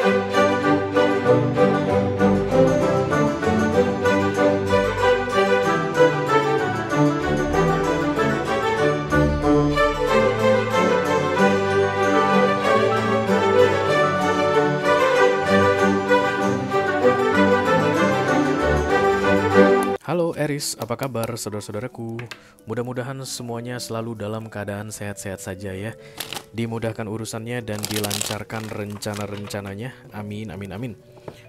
Halo Eris, apa kabar saudara-saudaraku? Mudah-mudahan semuanya selalu dalam keadaan sehat-sehat saja ya. Dimudahkan urusannya dan dilancarkan rencana-rencananya. Amin, amin, amin.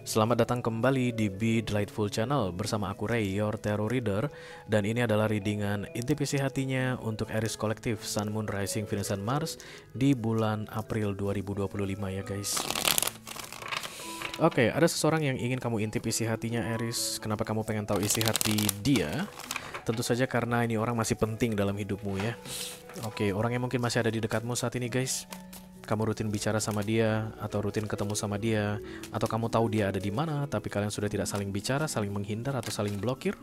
Selamat datang kembali di Be Delightful Channel bersama aku Ray, your tarot reader. Dan ini adalah readingan intip isi hatinya untuk Aries Kolektif Sun, Moon, Rising, Venus, dan Mars di bulan April 2025 ya guys. Oke, ada seseorang yang ingin kamu intip isi hatinya Aries. Kenapa kamu pengen tahu isi hati dia? Tentu saja karena ini orang masih penting dalam hidupmu ya. Oke, orang yang mungkin masih ada di dekatmu saat ini guys. Kamu rutin bicara sama dia, atau rutin ketemu sama dia, atau kamu tahu dia ada di mana, tapi kalian sudah tidak saling bicara, saling menghindar, atau saling blokir.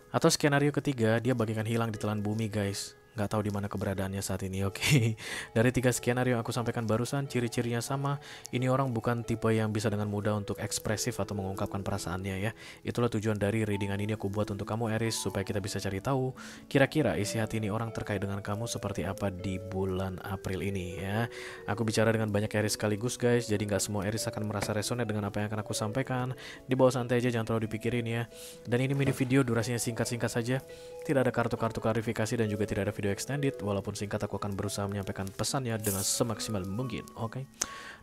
Atau skenario ketiga, dia bagaikan hilang di telan bumi guys. Nggak tahu di mana keberadaannya saat ini. Oke. Dari 3 skenario yang aku sampaikan barusan, ciri-cirinya sama. Ini orang bukan tipe yang bisa dengan mudah untuk ekspresif atau mengungkapkan perasaannya ya. Itulah tujuan dari readingan ini aku buat untuk kamu Aries, supaya kita bisa cari tahu kira-kira isi hati ini orang terkait dengan kamu seperti apa di bulan April ini ya. Aku bicara dengan banyak Aries sekaligus guys, jadi nggak semua Aries akan merasa resonate dengan apa yang akan aku sampaikan. Di bawah santai aja, jangan terlalu dipikirin ya. Dan ini mini video, durasinya singkat-singkat saja. Tidak ada kartu-kartu klarifikasi dan juga tidak ada video extended. Walaupun singkat, aku akan berusaha menyampaikan pesannya dengan semaksimal mungkin. Oke.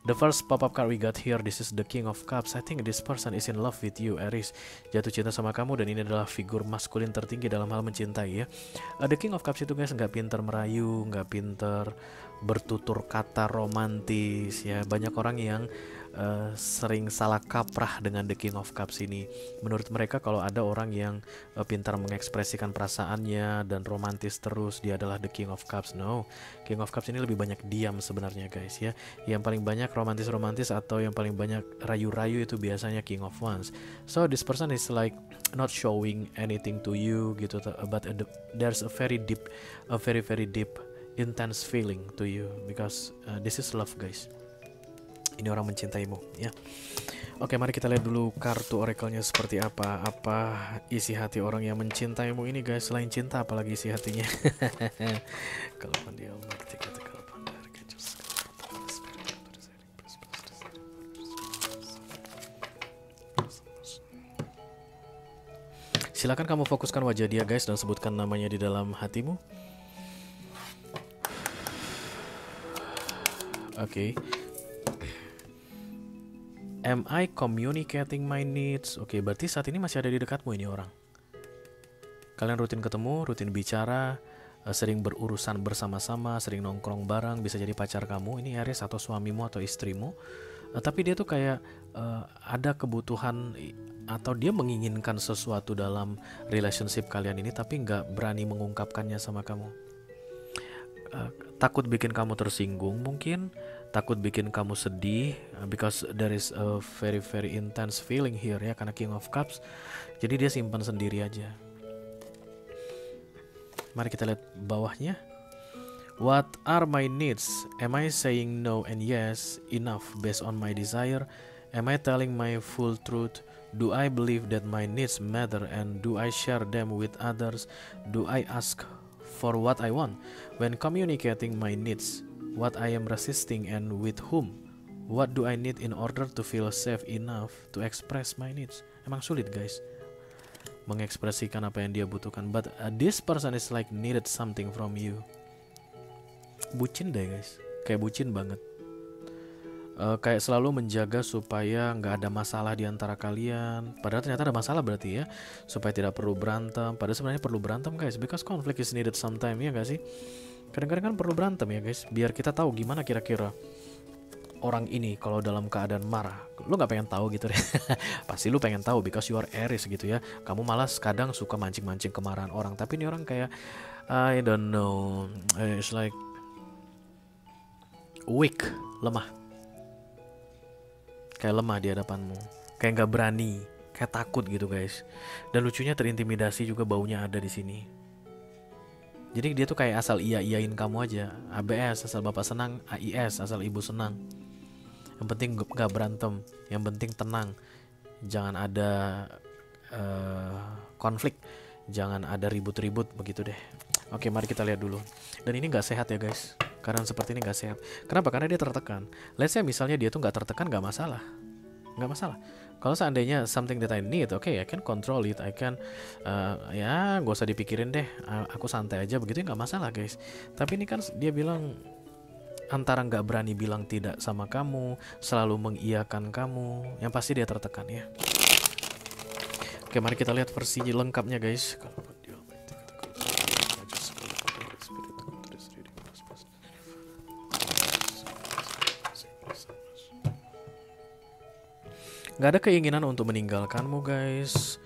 The first pop-up card we got here, this is the King of Cups. I think this person is in love with you Aries. Jatuh cinta sama kamu, dan ini adalah figur maskulin tertinggi dalam hal mencintai ya. The King of Cups itu guys nggak pinter merayu, nggak pinter bertutur kata romantis ya. Banyak orang yang sering salah kaprah dengan The King of Cups ini. Menurut mereka kalau ada orang yang pintar mengekspresikan perasaannya dan romantis terus, dia adalah The King of Cups. No, King of Cups ini lebih banyak diam sebenarnya guys ya. Yang paling banyak romantis-romantis atau yang paling banyak rayu-rayu itu biasanya King of Wands. So this person is like not showing anything to you gitu, but there's a very deep, a very deep intense feeling to you, because this is love guys. Ini orang mencintaimu ya. Oke, mari kita lihat dulu kartu oracle-nya seperti apa. Apa isi hati orang yang mencintaimu ini guys. Selain cinta, apalagi isi hatinya. Kalau dia silakan kamu fokuskan wajah dia guys dan sebutkan namanya di dalam hatimu. Oke. Am I communicating my needs? Oke, berarti saat ini masih ada di dekatmu ini orang. Kalian rutin ketemu, rutin bicara, sering berurusan bersama-sama, sering nongkrong bareng, bisa jadi pacar kamu, ini Aries, atau suamimu atau istrimu. Tapi dia tuh kayak ada kebutuhan atau dia menginginkan sesuatu dalam relationship kalian ini, tapi nggak berani mengungkapkannya sama kamu. Takut bikin kamu tersinggung mungkin, takut bikin kamu sedih, because there is a very intense feeling here ya, karena King of Cups. Jadi dia simpan sendiri aja. Mari kita lihat bawahnya. What are my needs? Am I saying no and yes enough based on my desire? Am I telling my full truth? Do I believe that my needs matter, and do I share them with others? Do I ask for what I want when communicating my needs? What I am resisting and with whom? What do I need in order to feel safe enough to express my needs? Emang sulit guys mengekspresikan apa yang dia butuhkan, but this person is like needed something from you. Bucin deh guys, kayak bucin banget. Kayak selalu menjaga supaya nggak ada masalah di antara kalian. Padahal ternyata ada masalah berarti ya, supaya tidak perlu berantem. Padahal sebenarnya perlu berantem guys, because conflict is needed sometime ya nggak sih? Kadang-kadang kan perlu berantem ya guys, biar kita tahu gimana kira-kira orang ini kalau dalam keadaan marah. Lu nggak pengen tahu gitu deh. Pasti lu pengen tahu because you are Aries gitu ya. Kamu malas kadang suka mancing-mancing kemarahan orang, tapi ini orang kayak I don't know, it's like weak, lemah. Kayak lemah di hadapanmu, kayak nggak berani, kayak takut gitu guys. Dan lucunya terintimidasi juga, baunya ada di sini. Jadi dia tuh kayak asal iya-iyain kamu aja. ABS asal bapak senang, AIS asal ibu senang. Yang penting gak berantem, yang penting tenang, jangan ada konflik, jangan ada ribut-ribut begitu deh. Oke, mari kita lihat dulu. Dan ini nggak sehat ya guys. Karena seperti ini nggak sehat. Kenapa? Karena dia tertekan. Let's say misalnya dia tuh nggak tertekan, nggak masalah, nggak masalah. Kalau seandainya something that I need, okay, I can control it, I can, ya gak usah dipikirin deh, aku santai aja begitu, nggak masalah guys. Tapi ini kan dia bilang antara nggak berani bilang tidak sama kamu, selalu mengiyakan kamu, yang pasti dia tertekan ya. Oke, mari kita lihat versi lengkapnya guys. Gak ada keinginan untuk meninggalkanmu guys.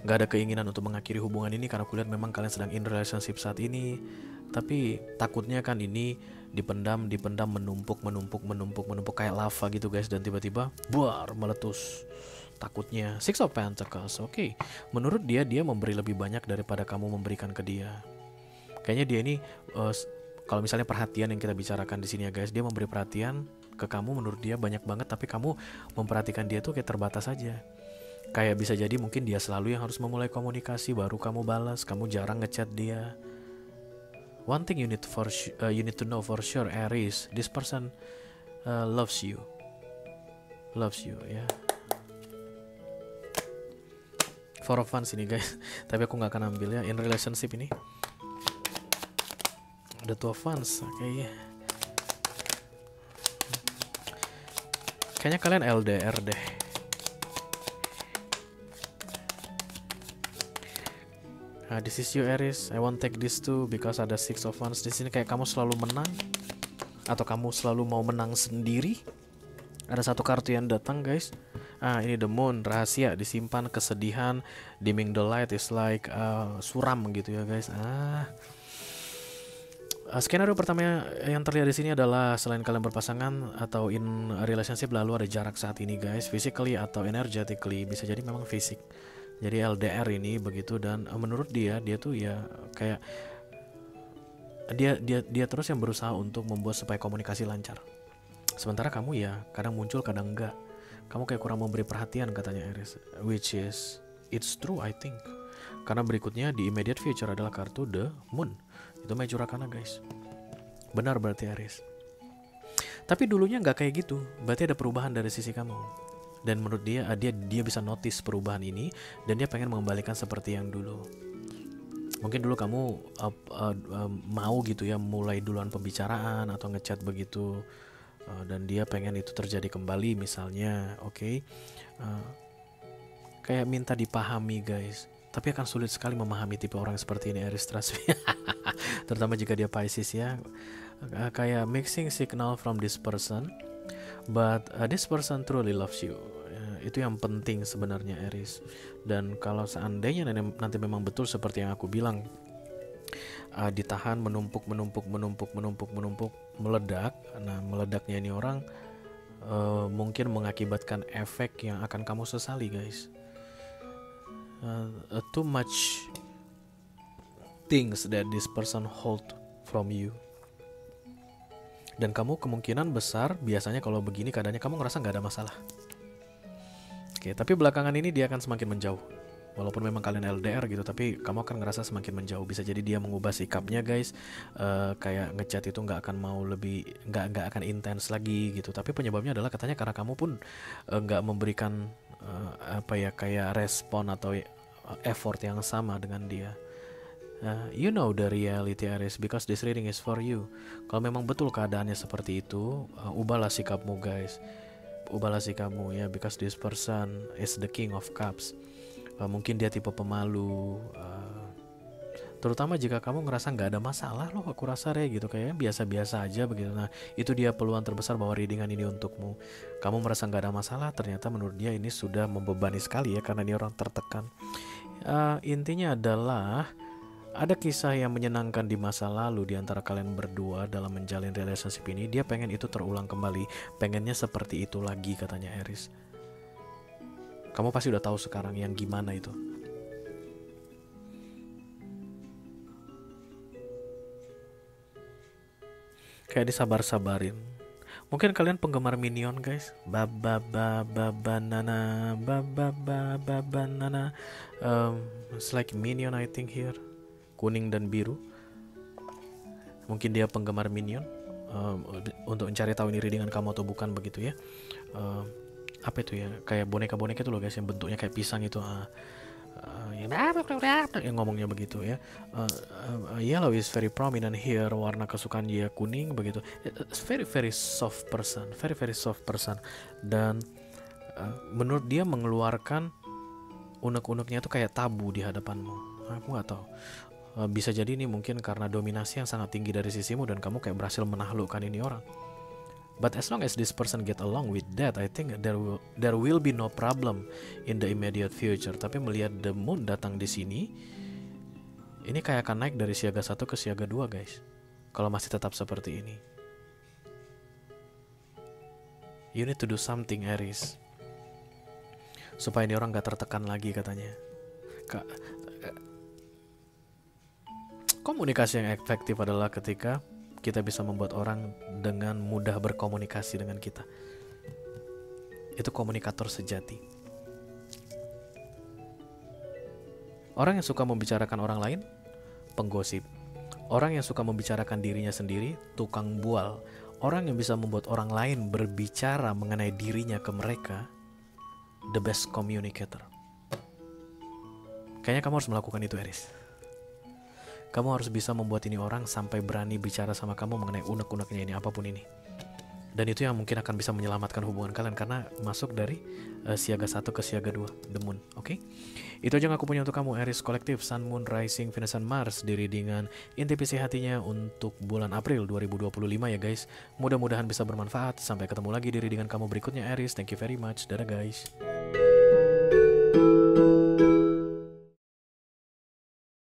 Gak ada keinginan untuk mengakhiri hubungan ini karena kulihat memang kalian sedang in relationship saat ini. Tapi takutnya kan ini dipendam, menumpuk kayak lava gitu guys. Dan tiba-tiba buar, meletus. Takutnya Six of Pentacles. Oke. Menurut dia memberi lebih banyak daripada kamu memberikan ke dia. Kayaknya dia ini kalau misalnya perhatian yang kita bicarakan di sini ya guys, dia memberi perhatian ke kamu, menurut dia banyak banget, tapi kamu memperhatikan dia tuh kayak terbatas aja. Kayak bisa jadi mungkin dia selalu yang harus memulai komunikasi, baru kamu balas, kamu jarang ngechat dia. One thing you need to know for sure, Aries, this person loves you ya. Four of Wands ini guys, tapi aku nggak akan ambil ya in relationship ini. Ada Two of Wands, kayaknya. Kayaknya kalian LDR deh. Nah, this is you Aries. I won't take this too because ada Six of Wands di sini. Kayak kamu selalu menang, atau kamu selalu mau menang sendiri. Ada satu kartu yang datang guys. Ini the Moon, rahasia disimpan, kesedihan, dimming the light is like suram gitu ya guys. Skenario pertama yang terlihat di sini adalah selain kalian berpasangan atau in relationship, lalu ada jarak saat ini guys, physically atau energetically, bisa jadi memang fisik. Jadi LDR ini begitu, dan menurut dia tuh ya kayak dia terus yang berusaha untuk membuat supaya komunikasi lancar. Sementara kamu ya kadang muncul kadang enggak. Kamu kayak kurang memberi perhatian katanya Aries, which is it's true I think. Karena berikutnya di immediate future adalah kartu The Moon. Itu Major Arcana guys. Benar berarti Aries. Tapi dulunya nggak kayak gitu. Berarti ada perubahan dari sisi kamu. Dan menurut dia bisa notice perubahan ini, dan dia pengen mengembalikan seperti yang dulu. Mungkin dulu kamu mau gitu ya mulai duluan pembicaraan atau ngechat begitu, dan dia pengen itu terjadi kembali misalnya. Oke. Kayak minta dipahami guys. Tapi akan sulit sekali memahami tipe orang seperti ini Aries, trust me. Terutama jika dia Pisces ya. Kayak mixing signal from this person, but this person truly loves you. Itu yang penting sebenarnya Aries. Dan kalau seandainya nanti memang betul seperti yang aku bilang, ditahan, menumpuk, meledak. Nah, meledaknya ini orang mungkin mengakibatkan efek yang akan kamu sesali guys. Too much things that this person hold from you. Dan kamu kemungkinan besar biasanya kalau begini keadaannya kamu ngerasa nggak ada masalah. Oke, tapi belakangan ini dia akan semakin menjauh. Walaupun memang kalian LDR gitu, tapi kamu akan ngerasa semakin menjauh. Bisa jadi dia mengubah sikapnya guys. Kayak ngechat itu nggak akan mau lebih, nggak akan intens lagi gitu. Tapi penyebabnya adalah katanya karena kamu pun nggak memberikan kayak respon atau effort yang sama dengan dia. You know the reality Aries, because this reading is for you. Kalau memang betul keadaannya seperti itu, ubahlah sikapmu guys. Ubahlah sikapmu ya, because this person is the King of Cups. Mungkin dia tipe pemalu, terutama jika kamu ngerasa nggak ada masalah loh, aku rasa gitu, kayaknya biasa-biasa aja begitu. Nah, itu dia peluang terbesar bahwa readingan ini untukmu. Kamu merasa nggak ada masalah, ternyata menurut dia ini sudah membebani sekali ya, karena ini orang tertekan. Intinya adalah ada kisah yang menyenangkan di masa lalu di antara kalian berdua dalam menjalin relationship ini. Dia pengen itu terulang kembali, pengennya seperti itu lagi katanya Aries. Kamu pasti udah tahu sekarang yang gimana itu. Kayak disabar-sabarin. Mungkin kalian penggemar Minion guys. Banana, banana. It's like Minion I think here. Kuning dan biru. Mungkin dia penggemar Minion. Untuk mencari tahu ini readingan kamu atau bukan begitu ya. Apa itu ya? Kayak boneka-boneka itu loh guys, yang bentuknya kayak pisang itu. Yang ngomongnya begitu ya. Yellow is very prominent here, warna kesukaan dia kuning begitu. It's very very soft person, very soft person. Dan menurut dia mengeluarkan unek-uneknya itu kayak tabu di hadapanmu. Aku nggak tahu. Bisa jadi ini mungkin karena dominasi yang sangat tinggi dari sisimu dan kamu kayak berhasil menaklukkan ini orang. But as long as this person get along with that, I think there will be no problem in the immediate future. Tapi melihat the moon datang di sini, ini kayak akan naik dari siaga 1 ke siaga 2 guys. Kalau masih tetap seperti ini. You need to do something Aries. Supaya ini orang gak tertekan lagi katanya. Komunikasi yang efektif adalah ketika kita bisa membuat orang dengan mudah berkomunikasi dengan kita. Itu komunikator sejati. Orang yang suka membicarakan orang lain, penggosip. Orang yang suka membicarakan dirinya sendiri, tukang bual. Orang yang bisa membuat orang lain berbicara mengenai dirinya ke mereka, the best communicator. Kayaknya kamu harus melakukan itu, Aries. Kamu harus bisa membuat ini orang sampai berani bicara sama kamu mengenai unek-uneknya ini, apapun ini. Dan itu yang mungkin akan bisa menyelamatkan hubungan kalian, karena masuk dari siaga 1 ke siaga 2, the moon. Oke? Itu aja yang aku punya untuk kamu, Aries Kolektif, Sun, Moon, Rising, Venus, dan Mars di readingan intuisi hatinya untuk bulan April 2025 ya guys. Mudah-mudahan bisa bermanfaat. Sampai ketemu lagi di readingan kamu berikutnya, Aries. Thank you very much. Dadah guys.